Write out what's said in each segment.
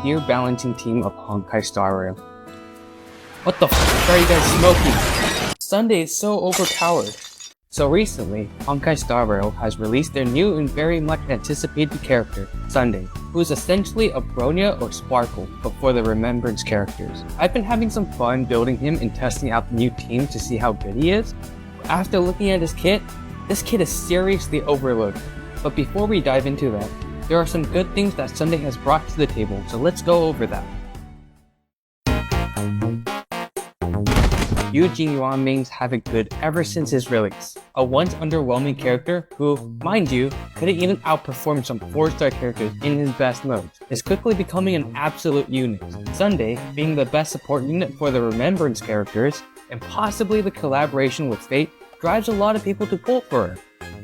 gear balancing team of Honkai Star Rail. What the f are you guys smoking? Sunday is so overpowered. So recently, Honkai Star Rail has released their new and very much anticipated character, Sunday, who is essentially a Bronya or Sparkle, but for the Remembrance characters. I've been having some fun building him and testing out the new team to see how good he is. After looking at his kit, this kit is seriously overloaded. But before we dive into that, there are some good things that Sunday has brought to the table, so let's go over that. Eugene Yuan mains have it good ever since his release. A once underwhelming character who, mind you, couldn't even outperform some 4-star characters in his best modes, is quickly becoming an absolute unit. Sunday, being the best support unit for the Remembrance characters, and possibly the collaboration with Fate, drives a lot of people to pull for her.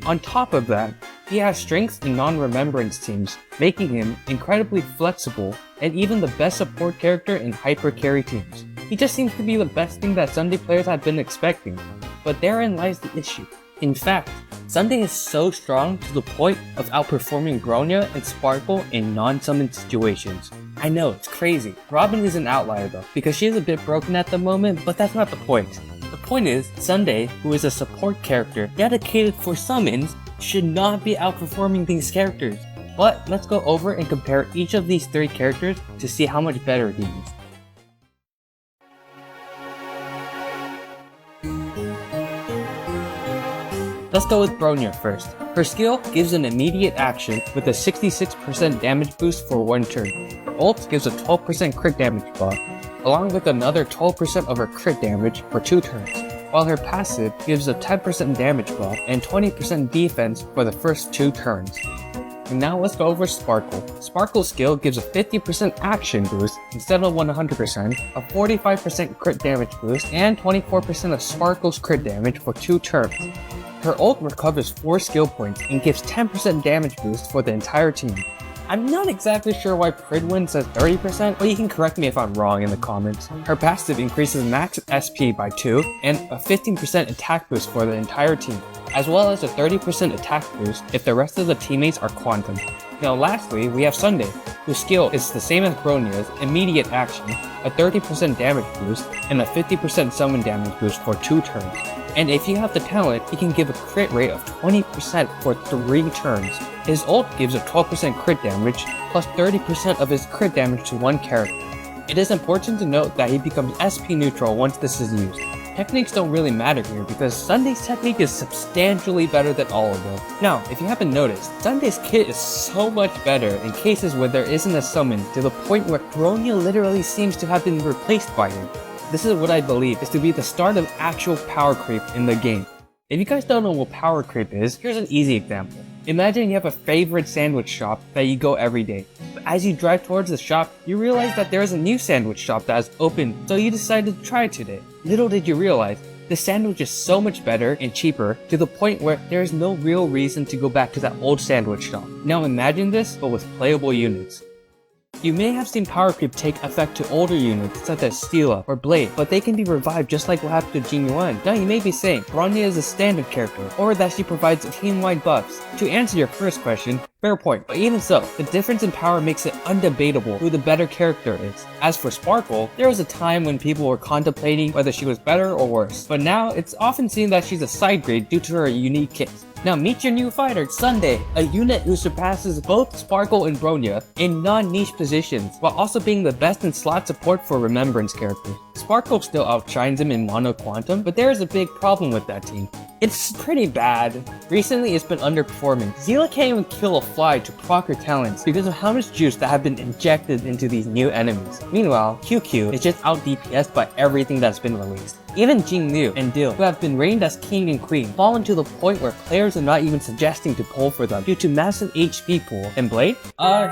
On top of that, he has strengths in non-Remembrance teams, making him incredibly flexible and even the best support character in hyper carry teams. He just seems to be the best thing that Sunday players have been expecting, but therein lies the issue. In fact, Sunday is so strong to the point of outperforming Bronya and Sparkle in non-summon situations. I know, it's crazy. Robin is an outlier though, because she is a bit broken at the moment, but that's not the point. The point is, Sunday, who is a support character dedicated for summons, should not be outperforming these characters. But let's go over and compare each of these 3 characters to see how much better he is. Let's go with Bronya first. Her skill gives an immediate action with a 66% damage boost for 1 turn. Her ult gives a 12% crit damage buff, along with another 12% of her crit damage for 2 turns, while her passive gives a 10% damage buff and 20% defense for the first 2 turns. And now let's go over Sparkle. Sparkle's skill gives a 50% action boost instead of 100%, a 45% crit damage boost, and 24% of Sparkle's crit damage for 2 turns. Her ult recovers 4 skill points and gives 10% damage boost for the entire team. I'm not exactly sure why Pridwin says 30%, but you can correct me if I'm wrong in the comments. Her passive increases max SP by 2 and a 15% attack boost for the entire team, as well as a 30% attack boost if the rest of the teammates are Quantum. Now lastly, we have Sunday, whose skill is the same as Bronya's, immediate action, a 30% damage boost, and a 50% summon damage boost for 2 turns. And if you have the talent, he can give a crit rate of 20% for 3 turns. His ult gives a 12% crit damage, plus 30% of his crit damage to 1 character. It is important to note that he becomes SP neutral once this is used. Techniques don't really matter here because Sunday's technique is substantially better than all of them. Now, if you haven't noticed, Sunday's kit is so much better in cases where there isn't a summon, to the point where Bronya literally seems to have been replaced by him. This is what I believe is to be the start of actual power creep in the game. If you guys don't know what power creep is, here's an easy example. Imagine you have a favorite sandwich shop that you go every day. But as you drive towards the shop, you realize that there is a new sandwich shop that is open, so you decided to try it today. Little did you realize, the sandwich is so much better and cheaper to the point where there is no real reason to go back to that old sandwich shop. Now imagine this, but with playable units. You may have seen power creep take effect to older units such as Stila or Blade, but they can be revived just like what happened to Jin Yuan. Now you may be saying, Bronya is a standard character, or that she provides team-wide buffs. To answer your first question, fair point, but even so, the difference in power makes it undebatable who the better character is. As for Sparkle, there was a time when people were contemplating whether she was better or worse, but now it's often seen that she's a side grade due to her unique kit. Now meet your new fighter, Sunday, a unit who surpasses both Sparkle and Bronya in non-niche positions, while also being the best in slot support for Remembrance characters. Sparkle still outshines him in Mono Quantum, but there is a big problem with that team. It's pretty bad. Recently it's been underperforming. Zila can't even kill a fly to proc her talents because of how much juice that have been injected into these new enemies. Meanwhile, QQ is just out DPS'd by everything that's been released. Even Jingnu and Dil, who have been reigned as king and queen, fallen to the point where players are not even suggesting to pull for them due to massive HP pool. And Blade?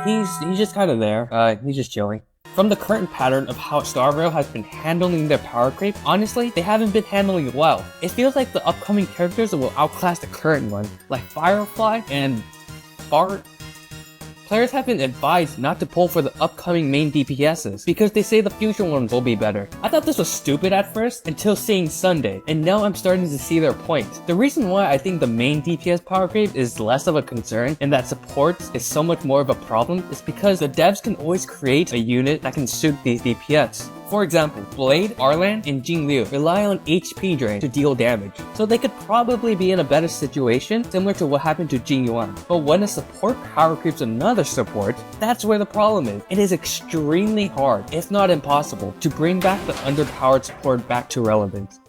He's just kinda there. He's just chilling. From the current pattern of how Star Rail has been handling their power creep, honestly, they haven't been handling it well. It feels like the upcoming characters will outclass the current one, like Firefly and Bart. Players have been advised not to pull for the upcoming main DPSs because they say the future ones will be better. I thought this was stupid at first until seeing Sunday, and now I'm starting to see their point. The reason why I think the main DPS power creep is less of a concern and that supports is so much more of a problem is because the devs can always create a unit that can suit these DPS. For example, Blade, Arlan, and Jingliu rely on HP drain to deal damage, so they could probably be in a better situation similar to what happened to Jing Yuan. But when a support power creeps another support, that's where the problem is. It is extremely hard, if not impossible, to bring back the underpowered support back to relevance.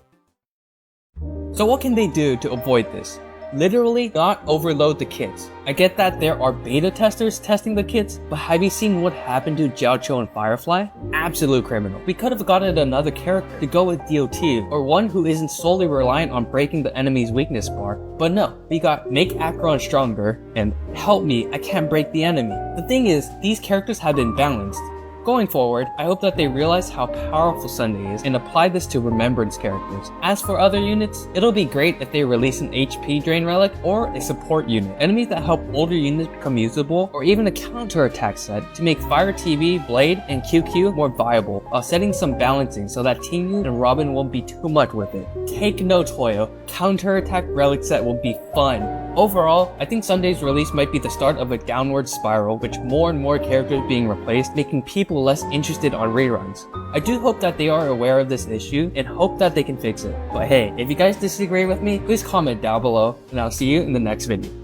So what can they do to avoid this? Literally not overload the kits. I get that there are beta testers testing the kits, but have you seen what happened to Jiaoqiu and Firefly? Absolute criminal. We could have gotten another character to go with DOT, or one who isn't solely reliant on breaking the enemy's weakness bar. But no, we got make Acheron stronger, and help me, I can't break the enemy. The thing is, these characters have been balanced. Going forward, I hope that they realize how powerful Sunday is and apply this to Remembrance characters. As for other units, it'll be great if they release an HP drain relic or a support unit, enemies that help older units become usable, or even a counter-attack set to make Fire TV, Blade, and QQ more viable, while setting some balancing so that Team Yu and Robin won't be too much with it. Take note, Hoyo, counter-attack relic set will be fun. Overall, I think Sunday's release might be the start of a downward spiral, with more and more characters being replaced, making people less interested on reruns. I do hope that they are aware of this issue and hope that they can fix it. But hey, if you guys disagree with me, please comment down below, and I'll see you in the next video.